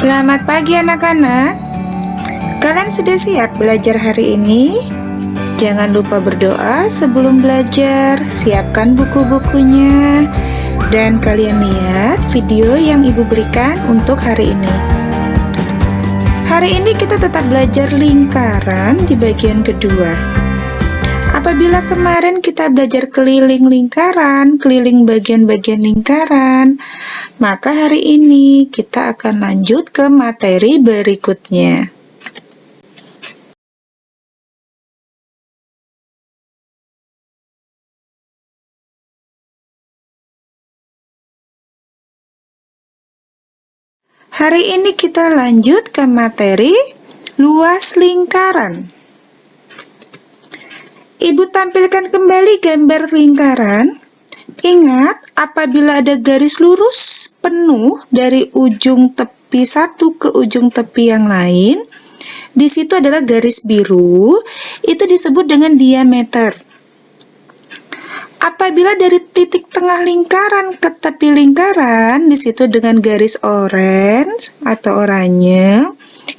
Selamat pagi anak-anak. Kalian sudah siap belajar hari ini? Jangan lupa berdoa sebelum belajar. Siapkan buku-bukunya. Dan kalian lihat video yang Ibu berikan untuk hari ini. Hari ini kita tetap belajar lingkaran di bagian kedua. Apabila kemarin kita belajar keliling lingkaran, keliling bagian-bagian lingkaran, maka hari ini kita akan lanjut ke materi berikutnya. Hari ini kita lanjut ke materi luas lingkaran. Ibu tampilkan kembali gambar lingkaran. Ingat, apabila ada garis lurus penuh dari ujung tepi satu ke ujung tepi yang lain, di situ adalah garis biru, itu disebut dengan diameter. Apabila dari titik tengah lingkaran ke tepi lingkaran, di situ dengan garis orange atau oranye,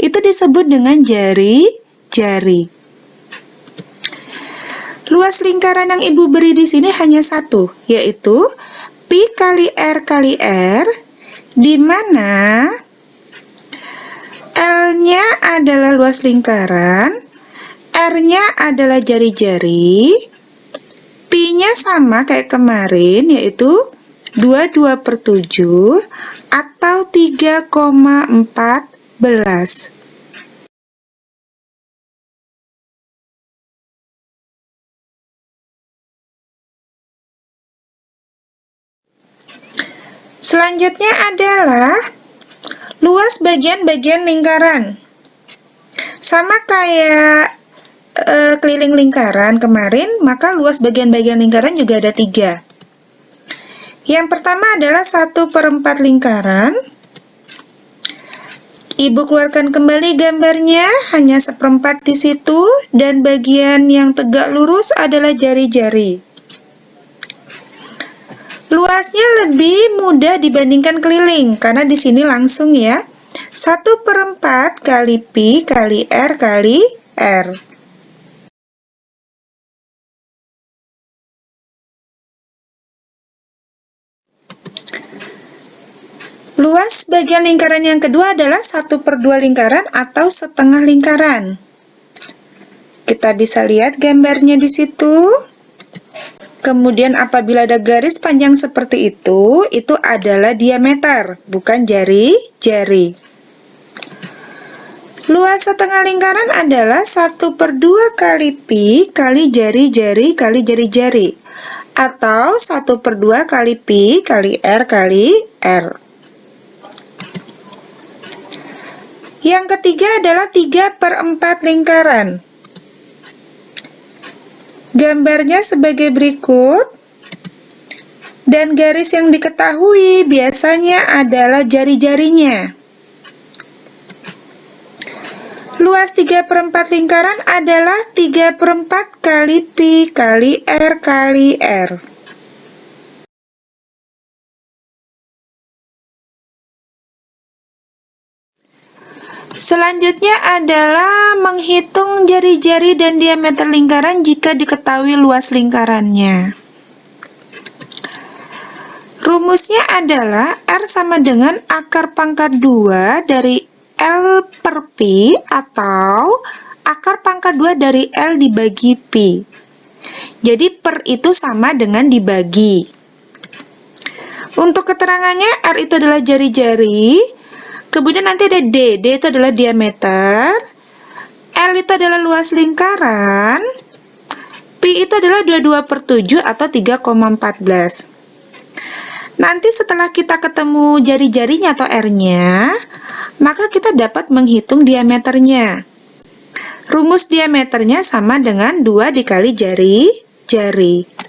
itu disebut dengan jari-jari. Luas lingkaran yang Ibu beri di sini hanya satu, yaitu pi kali R, di mana L-nya adalah luas lingkaran, R-nya adalah jari-jari, pi-nya sama kayak kemarin, yaitu 22/7 atau 3,14. Selanjutnya adalah luas bagian-bagian lingkaran. Sama kayak keliling lingkaran kemarin, maka luas bagian-bagian lingkaran juga ada 3. Yang pertama adalah 1/4 lingkaran. Ibu keluarkan kembali gambarnya, hanya 1/4 di situ, dan bagian yang tegak lurus adalah jari-jari. Luasnya lebih mudah dibandingkan keliling, karena di sini langsung ya. 1/4 kali pi kali R kali R. Luas bagian lingkaran yang kedua adalah 1/2 lingkaran atau setengah lingkaran. Kita bisa lihat gambarnya di situ. Kemudian apabila ada garis panjang seperti itu adalah diameter, bukan jari-jari. Luas setengah lingkaran adalah 1/2 kali pi kali jari-jari kali jari-jari, atau 1/2 kali pi kali R kali R. Yang ketiga adalah 3/4 lingkaran. Gambarnya sebagai berikut, dan garis yang diketahui biasanya adalah jari-jarinya. Luas 3/4 lingkaran adalah 3/4 kali pi kali R kali R. Selanjutnya adalah menghitung jari-jari dan diameter lingkaran jika diketahui luas lingkarannya. Rumusnya adalah R sama dengan akar pangkat 2 dari L per pi atau akar pangkat 2 dari L dibagi pi. Jadi per itu sama dengan dibagi. Untuk keterangannya, R itu adalah jari-jari. Kemudian nanti ada D itu adalah diameter, L itu adalah luas lingkaran, Pi itu adalah 22/7 atau 3,14. Nanti setelah kita ketemu jari-jarinya atau R-nya, maka kita dapat menghitung diameternya. Rumus diameternya sama dengan 2 dikali jari-jari.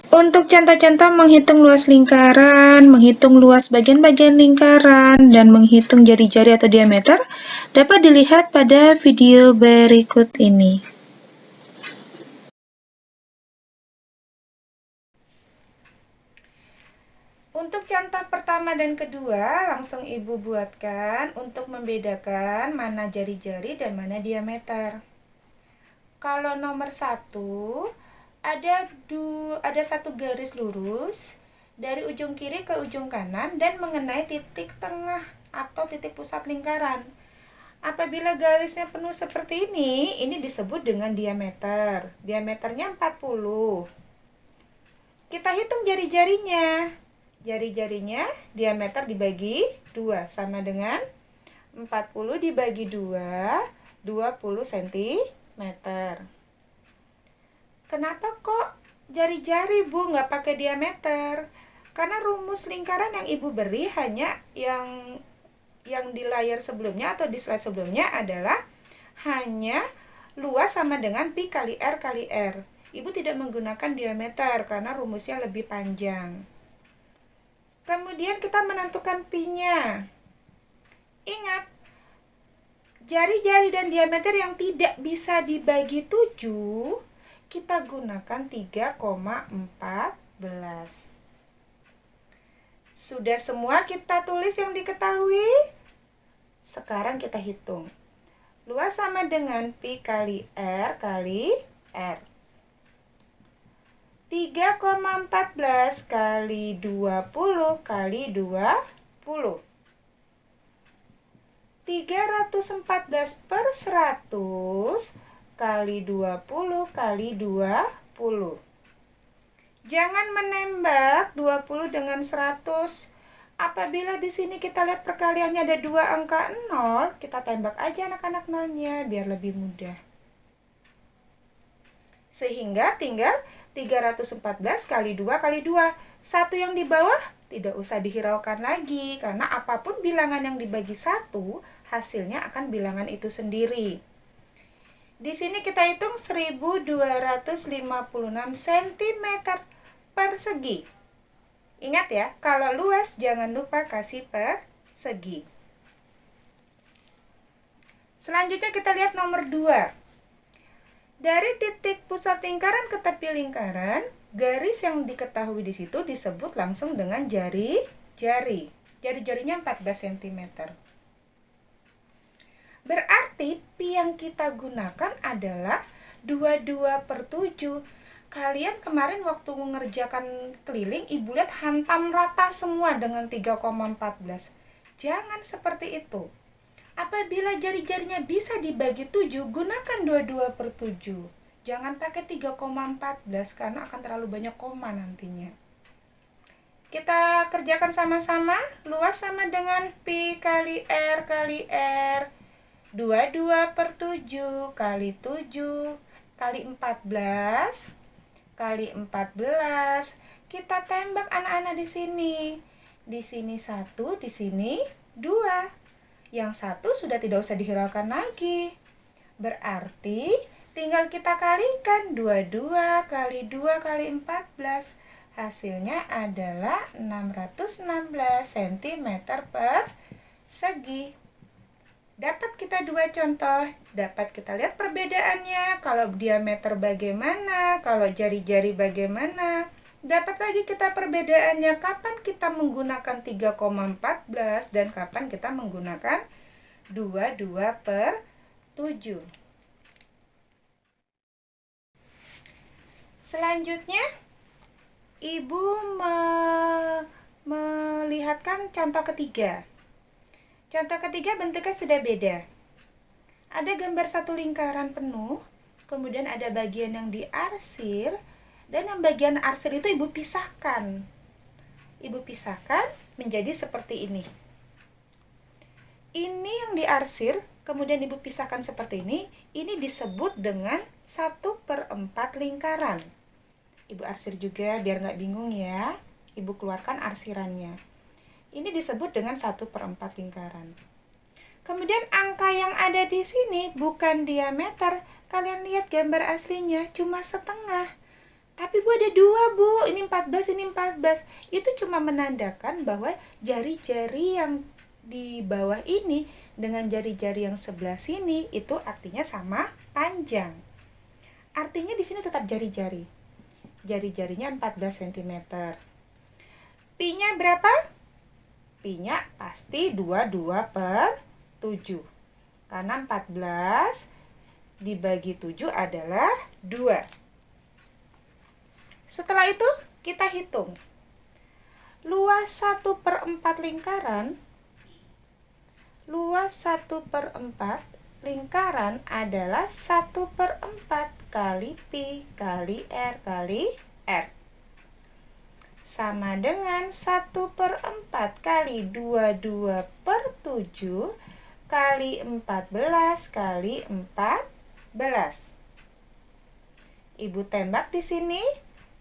Untuk contoh-contoh menghitung luas lingkaran, menghitung luas bagian-bagian lingkaran, dan menghitung jari-jari atau diameter dapat dilihat pada video berikut ini. Untuk contoh pertama dan kedua, langsung Ibu buatkan untuk membedakan mana jari-jari dan mana diameter. Kalau nomor 1, ada satu garis lurus dari ujung kiri ke ujung kanan dan mengenai titik tengah atau titik pusat lingkaran. Apabila garisnya penuh seperti ini disebut dengan diameter. Diameternya 40. Kita hitung jari-jarinya. Jari-jarinya diameter dibagi 2 sama dengan 40 dibagi 2, 20 cm. Kenapa kok jari-jari, Bu, nggak pakai diameter? Karena rumus lingkaran yang Ibu beri hanya yang di layar sebelumnya atau di slide sebelumnya adalah hanya luas sama dengan pi kali R kali R. Ibu tidak menggunakan diameter karena rumusnya lebih panjang. Kemudian kita menentukan pi-nya. Ingat, jari-jari dan diameter yang tidak bisa dibagi 7, kita gunakan 3,14. Sudah semua kita tulis yang diketahui? Sekarang kita hitung. Luas sama dengan pi kali R kali R. 3,14 kali 20 kali 20. 314 per 100 kali 20 kali 20. Jangan menembak 20 dengan 100. Apabila di sini kita lihat perkaliannya ada 2 angka 0, kita tembak aja anak-anak nolnya biar lebih mudah. Sehingga tinggal 314 kali 2 kali 2. 1 yang di bawah tidak usah dihiraukan lagi, karena apapun bilangan yang dibagi 1, hasilnya akan bilangan itu sendiri. Di sini kita hitung 1256 cm persegi. Ingat ya, kalau luas jangan lupa kasih persegi. Selanjutnya kita lihat nomor 2. Dari titik pusat lingkaran ke tepi lingkaran, garis yang diketahui di situ disebut langsung dengan jari-jari. Jari-jarinya 14 cm. Berarti pi yang kita gunakan adalah 22/7. Kalian kemarin waktu mengerjakan keliling, Ibu lihat hantam rata semua dengan 3,14. Jangan seperti itu. Apabila jari-jarinya bisa dibagi 7, gunakan 22/7. Jangan pakai 3,14 karena akan terlalu banyak koma nantinya. Kita kerjakan sama-sama. Luas sama dengan pi kali R kali R. 22/7 kali 7 kali 14 kali 14. Kita tembak anak-anak di sini. Di sini 1, di sini 2. Yang 1 sudah tidak usah dihiraukan lagi. Berarti tinggal kita kalikan 22 kali 2 kali 14. Hasilnya adalah 616 cm persegi. Dapat kita 2 contoh. Dapat kita lihat perbedaannya. Kalau diameter bagaimana, kalau jari-jari bagaimana. Dapat lagi kita perbedaannya, kapan kita menggunakan 3,14 dan kapan kita menggunakan 22/7. Selanjutnya, Ibu melihatkan contoh ketiga. Contoh ketiga bentuknya sudah beda. Ada gambar satu lingkaran penuh, kemudian ada bagian yang diarsir, dan yang bagian arsir itu Ibu pisahkan. Ibu pisahkan menjadi seperti ini. Ini yang diarsir, kemudian Ibu pisahkan seperti ini disebut dengan 1/4 lingkaran. Ibu arsir juga biar nggak bingung ya. Ibu keluarkan arsirannya. Ini disebut dengan 1/4 lingkaran. Kemudian angka yang ada di sini bukan diameter. Kalian lihat gambar aslinya cuma setengah. Tapi Bu ada 2, Bu. Ini 14, ini 14. Itu cuma menandakan bahwa jari-jari yang di bawah ini dengan jari-jari yang sebelah sini itu artinya sama panjang. Artinya di sini tetap jari-jari. Jari-jarinya 14 cm. Pi-nya berapa? Pi-nya pasti 22/7. Karena 14 dibagi 7 adalah 2. Setelah itu kita hitung. Luas 1/4 lingkaran. Luas 1/4 lingkaran adalah 1/4 kali Pi kali R kali R. Sama dengan 1/4 kali 22/7 kali 14 kali 14. Ibu tembak di sini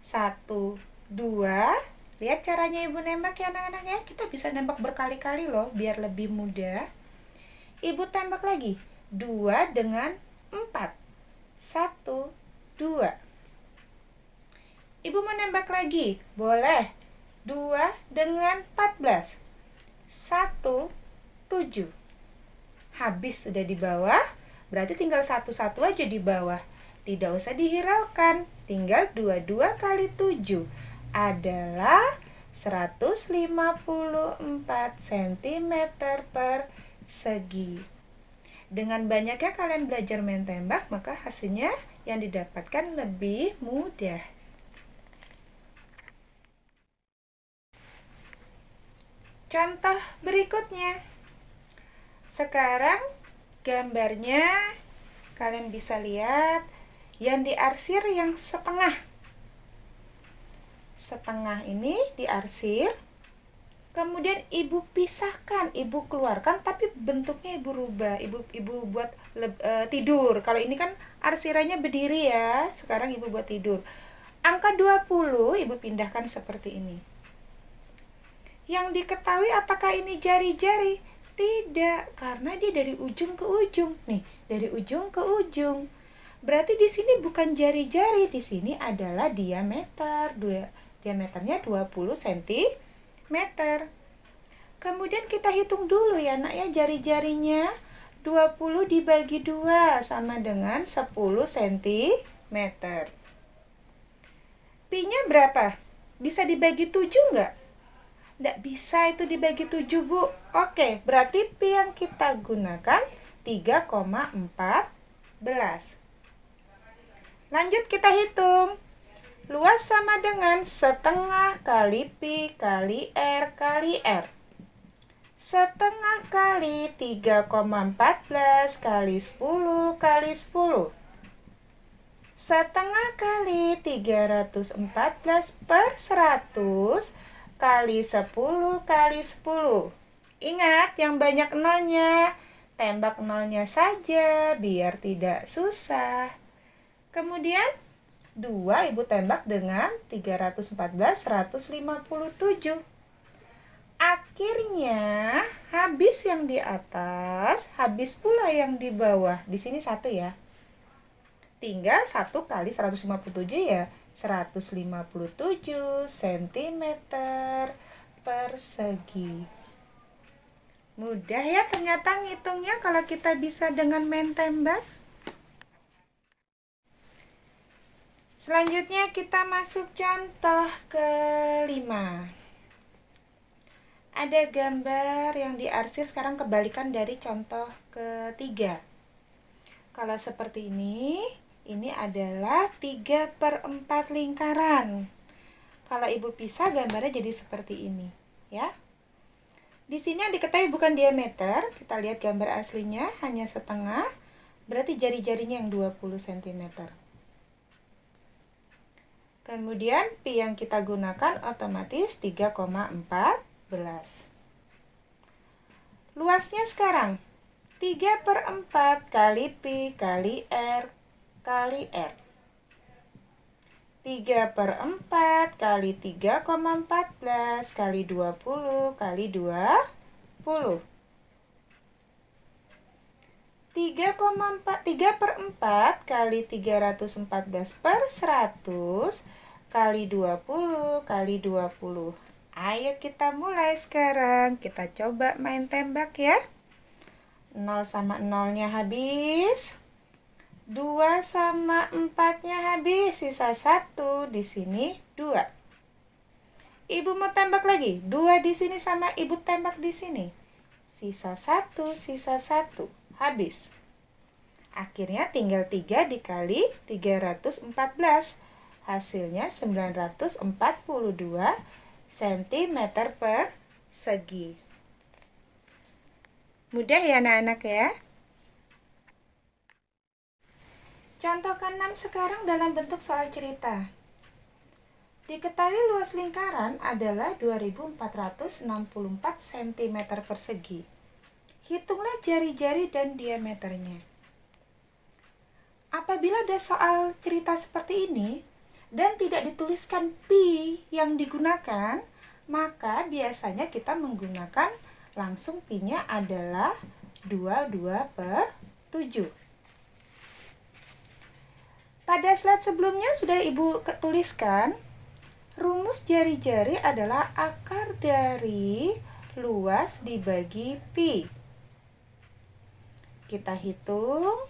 1, 2. Lihat caranya Ibu nembak ya anak-anak ya. Kita bisa nembak berkali-kali loh biar lebih mudah. Ibu tembak lagi. 2 dengan 4. 1, 2. Ibu mau nembak lagi. Boleh. 2 dengan 14. 1, 7. Habis sudah di bawah. Berarti tinggal 1 aja di bawah. Tidak usah dihiraukan. Tinggal 22 kali 7. Adalah 154 cm persegi. Dengan banyaknya kalian belajar main tembak, maka hasilnya yang didapatkan lebih mudah. Contoh berikutnya. Sekarang gambarnya kalian bisa lihat yang diarsir yang setengah. Setengah ini diarsir, kemudian ibu pisahkan, ibu keluarkan, tapi bentuknya ibu rubah, ibu buat tidur. Kalau ini kan arsirannya berdiri ya, sekarang ibu buat tidur. Angka 20 ibu pindahkan seperti ini. Yang diketahui apakah ini jari-jari? Tidak, karena dia dari ujung ke ujung. Nih, dari ujung ke ujung. Berarti di sini bukan jari-jari, di sini adalah diameter. Diameternya 20 cm. Kemudian kita hitung dulu ya nak ya jari-jarinya. 20 dibagi 2 sama dengan 10 cm. Pi-nya berapa? Bisa dibagi 7 enggak? Enggak bisa itu dibagi 7 Bu. Oke, berarti Pi yang kita gunakan 3,14. Lanjut kita hitung. Luas sama dengan setengah kali Pi kali R kali R. Setengah kali 3,14 kali 10 kali 10. Setengah kali 314 per 100 kali 10 kali 10. Ingat yang banyak nolnya. Tembak nolnya saja biar tidak susah. Kemudian 2 ibu tembak dengan 314 157. Akhirnya habis yang di atas, habis pula yang di bawah. Di sini 1 ya. Tinggal 1 kali 157 ya 157 cm persegi. Mudah ya ternyata ngitungnya kalau kita bisa dengan main tembak. Selanjutnya kita masuk contoh kelima. Ada gambar yang diarsir sekarang kebalikan dari contoh ketiga. Kalau seperti ini adalah 3/4 lingkaran. Kalau ibu pisah gambarnya jadi seperti ini, ya. Di sini yang diketahui bukan diameter, kita lihat gambar aslinya hanya setengah, berarti jari-jarinya yang 20 cm. Kemudian Pi yang kita gunakan otomatis 3,14. Luasnya sekarang 3/4 kali Pi kali R kali R. 3/4 kali 3,14 kali 20 kali 20. 3/4 kali 314 per 100 kali 20 kali 20. Ayo kita mulai sekarang. Kita coba main tembak ya. 0 sama 0-nya habis. 2 sama 4-nya habis, sisa 1. Di sini 2. Ibu mau tembak lagi. 2 di sini sama ibu tembak di sini. Sisa 1, sisa 1. Habis. Akhirnya tinggal 3 dikali 314. Hasilnya 942 cm persegi. Mudah ya anak-anak ya? Contoh ke-6 sekarang dalam bentuk soal cerita. Diketahui luas lingkaran adalah 2464 cm persegi. Hitunglah jari-jari dan diameternya. Apabila ada soal cerita seperti ini dan tidak dituliskan pi yang digunakan, maka biasanya kita menggunakan langsung pi-nya adalah 22/7. Pada slide sebelumnya sudah Ibu tuliskan, rumus jari-jari adalah akar dari luas dibagi pi. Kita hitung.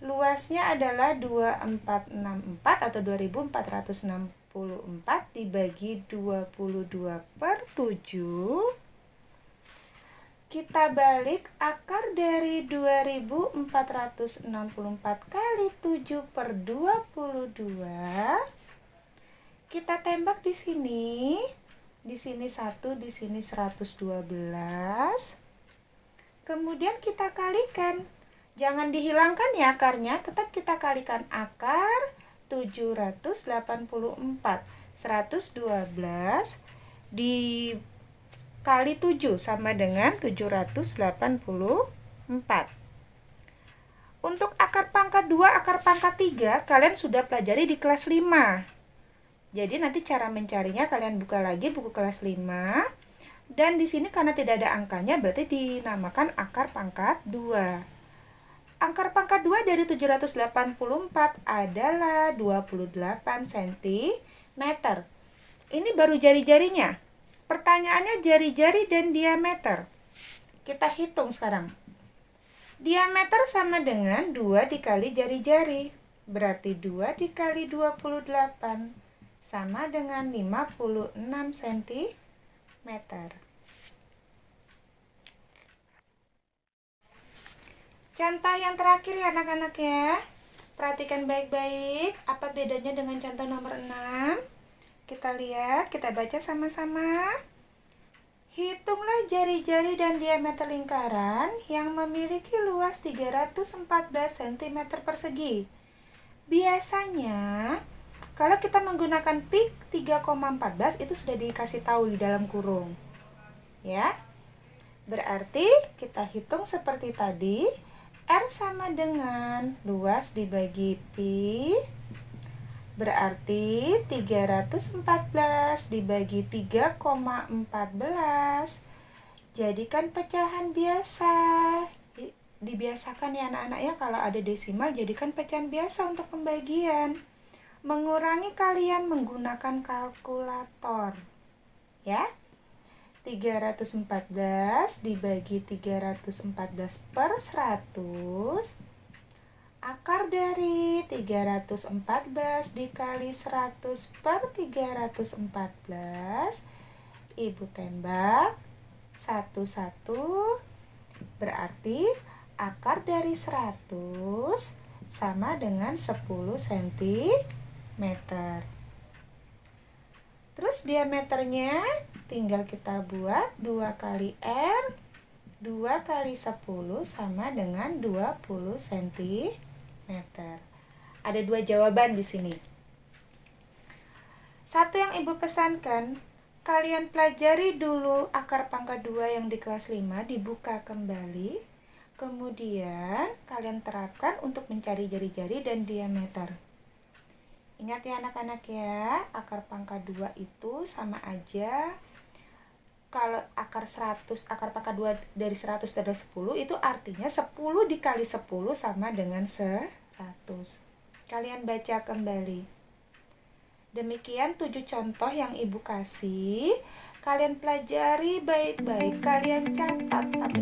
Luasnya adalah 2464 atau 2464 dibagi 22/7. Kita balik akar dari 2464 kali 7/22. Kita tembak di sini 1, di sini 112. Kemudian kita kalikan. Jangan dihilangkan ya akarnya, tetap kita kalikan akar 784. 112 dikali 7 sama dengan 784. Untuk akar pangkat 2, akar pangkat 3 kalian sudah pelajari di kelas 5. Jadi nanti cara mencarinya kalian buka lagi buku kelas 5. Dan di sini karena tidak ada angkanya berarti dinamakan akar pangkat 2. Akar pangkat 2 dari 784 adalah 28 cm. Ini baru jari-jarinya. Pertanyaannya jari-jari dan diameter. Kita hitung sekarang. Diameter sama dengan 2 dikali jari-jari. Berarti 2 dikali 28 sama dengan 56 cm. Contoh yang terakhir ya anak-anak ya. Perhatikan baik-baik apa bedanya dengan contoh nomor 6. Kita lihat, kita baca sama-sama. Hitunglah jari-jari dan diameter lingkaran yang memiliki luas 314 cm persegi. Biasanya kalau kita menggunakan pi 3,14 itu sudah dikasih tahu di dalam kurung. Ya. Berarti kita hitung seperti tadi. R sama dengan luas dibagi pi. Berarti 314 dibagi 3,14. Jadikan pecahan biasa. Dibiasakan ya anak-anak ya, kalau ada desimal jadikan pecahan biasa untuk pembagian. Mengurangi kalian menggunakan kalkulator. Ya. 314 dibagi 314 per 100. Akar dari 314 dikali 100 per 314. Ibu tembak 1, 1. Berarti akar dari 100 sama dengan 10 cm. Terus diameternya tinggal kita buat 2 kali R, 2 kali 10 sama dengan 20 cm. Ada 2 jawaban di sini. Satu yang Ibu pesankan, kalian pelajari dulu akar pangkat 2 yang di kelas 5, dibuka kembali. Kemudian kalian terapkan untuk mencari jari-jari dan diameter. Ingat ya anak-anak ya, akar pangkat 2 itu sama aja. Kalau akar pangkat 2 dari 100 ada 10, itu artinya 10 dikali 10 sama dengan 100. Kalian baca kembali. Demikian 7 contoh yang Ibu kasih. Kalian pelajari baik-baik, kalian catat. Tapi